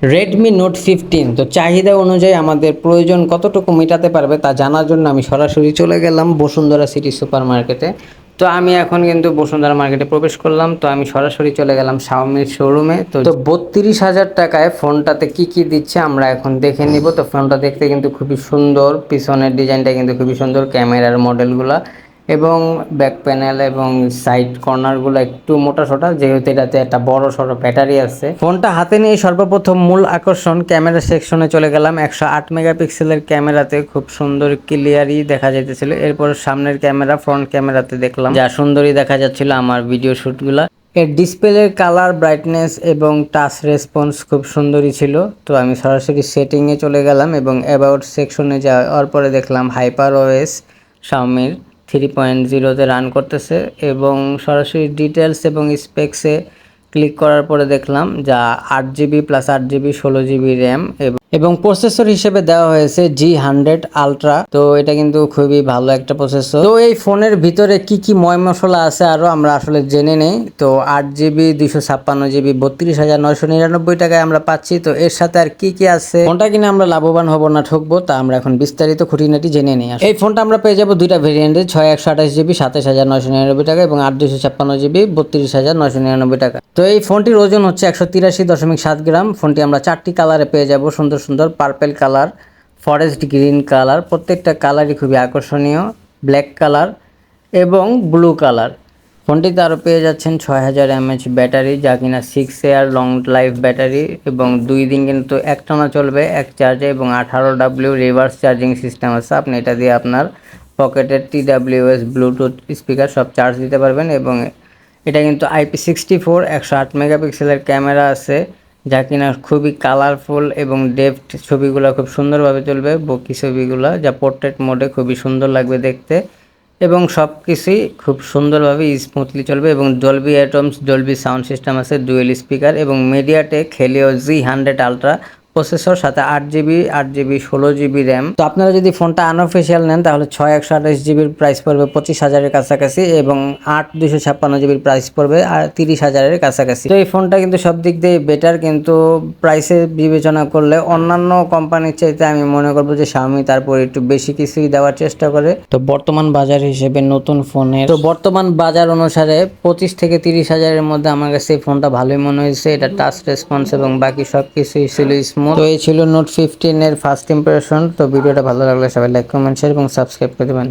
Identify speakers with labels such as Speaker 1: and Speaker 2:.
Speaker 1: Redmi note 15 তো চাহিদা অনুযায়ী আমাদের প্রয়োজন কতটুকু মেটাতে পারবে তা জানার জন্য আমি সরাসরি চলে গেলাম বসুন্ধরা সিটি সুপার মার্কেটে। তো আমি এখন কিন্তু বসুন্ধরা মার্কেটে প্রবেশ করলাম। তো আমি সরাসরি চলে গেলাম শাওমির শোরুমে। তো 32,000 টাকায় ফোনটাতে কি কি দিচ্ছে আমরা এখন দেখে নিব। তো ফোনটা দেখতে কিন্তু খুবই সুন্দর, পিছনের ডিজাইনটা কিন্তু খুবই সুন্দর, ক্যামেরার মডেলগুলা এবং ব্যাক প্যানেল এবং সাইড কর্নারগুলো একটু মোটা সোটা, যেহেতু এটাতে একটা বড় সড়ো ব্যাটারি আছে। ফোনটা হাতে নিয়ে সর্বপ্রথম মূল আকর্ষণ ক্যামেরা সেকশনে চলে গেলাম। 108 মেগাপিক্সেলের ক্যামেরাতে খুব সুন্দর ক্লিয়ারই দেখা যাইতেছিল। এরপর সামনের ক্যামেরা, ফ্রন্ট ক্যামেরাতে দেখলাম যা সুন্দরই দেখা যাচ্ছিল আমার ভিডিও শ্যুটগুলা। এর ডিসপ্লের কালার, ব্রাইটনেস এবং টাচ রেসপন্স খুব সুন্দরই ছিল। তো আমি সরাসরি সেটিংয়ে চলে গেলাম এবং অ্যাবাউট সেকশনে যাওয়ার পরে দেখলাম হাইপার ওএস শাওমির 3.0-তে রান করতেছে এবং সরাসরি ডিটেলস এবং স্পেক্সে ক্লিক করার পরে দেখলাম যা 8GB plus 8GB 16GB RAM এবং প্রসেসর হিসেবে দেওয়া হয়েছে G100 আলট্রা। তো এটা কিন্তু খুবই ভালো একটা প্রসেসর। তো এই ফোনের ভিতরে কি কি ময় মশলা আছে আরো আমরা আসলে জেনে নেই। তো 8GB 256GB 32,999 টাকায় আমরা পাচ্ছি। তো এর সাথে আর কি কি আছে, ফোনটা কিনে আমরা লাভবান হব না ঠকবো, তা আমরা এখন বিস্তারিত খুঁটিনাটি জেনে নিই। এই ফোনটা আমরা পেয়ে যাবো দুইটা ভেরিয়েন্টে, 6128GB 27,999 টাকা এবং 8 256GB 32,999 টাকা। তো এই ফোনটির ওজন হচ্ছে 183.7 গ্রাম। ফোনটি আমরা 4টি কালারে পেয়ে যাব, সুন্দর সুন্দর purple colour, forest green colour, প্রত্যেকটা কালারই খুবই আকর্ষণীয়, ব্ল্যাক কালার এবং ব্লু কালার। ফোনটিতে আরও পেয়ে যাচ্ছেন 6000 mAh ব্যাটারি, যা কিনা 6 ইয়ার লং লাইফ ব্যাটারি এবং 2 দিন কিন্তু একটানা চলবে এক চার্জে এবং 18W রিভার্স চার্জিং সিস্টেম আছে। আপনি এটা দিয়ে আপনার পকেটের TWS ব্লুটুথ স্পিকার সব চার্জ দিতে পারবেন এবং এটা কিন্তু IP64 108 মেগাপিক্সেলের ক্যামেরা আছে, যা কিনা খুবই কালারফুল এবং ডেপথ ছবিগুলো খুব সুন্দরভাবে চলবে, বকি ছবিগুলো যা পোর্ট্রেট মোডে খুবই সুন্দর লাগবে দেখতে এবং সব কিছুই খুব সুন্দরভাবে স্মুথলি চলবে এবং Dolby atoms Dolby sound system আছে, ডুয়েল স্পিকার এবং MediaTek Helio G100 ultra processor, সাথে 8GB 16GB র্যাম। তো আপনারা যদি ফোনটা আনঅফিসিয়াল নেন তাহলে 6128GBর প্রাইস পড়বে 25,000-এর কাছাকাছি এবং 8 256GBর প্রাইস পড়বে 30,000-এর কাছাকাছি। তো এই ফোনটা কিন্তু সব দিক দিয়ে বেটার, কিন্তু প্রাইসে বিবেচনা করলে অন্যান্য কোম্পানির চাইতে আমি মনে করবো যে Xiaomi তারপর একটু বেশি কিছুই দেওয়ার চেষ্টা করে। তো বর্তমান বাজার হিসেবে নতুন ফোনের, তো বর্তমান বাজার অনুসারে 25 থেকে 30,000-এর মধ্যে আমার কাছে এই ফোনটা ভালোই মনে হয়েছে। এটা টাচ রেসপন্স এবং বাকি সব কিছুই ছিল স্মুথ। তো এই ছিল নোট 15 এর ফার্স্ট ইমপ্রেশন। তো ভিডিওটা ভালো লাগলে সবাই লাইক, কমেন্ট, শেয়ার এবং সাবস্ক্রাইব করে দেবেন।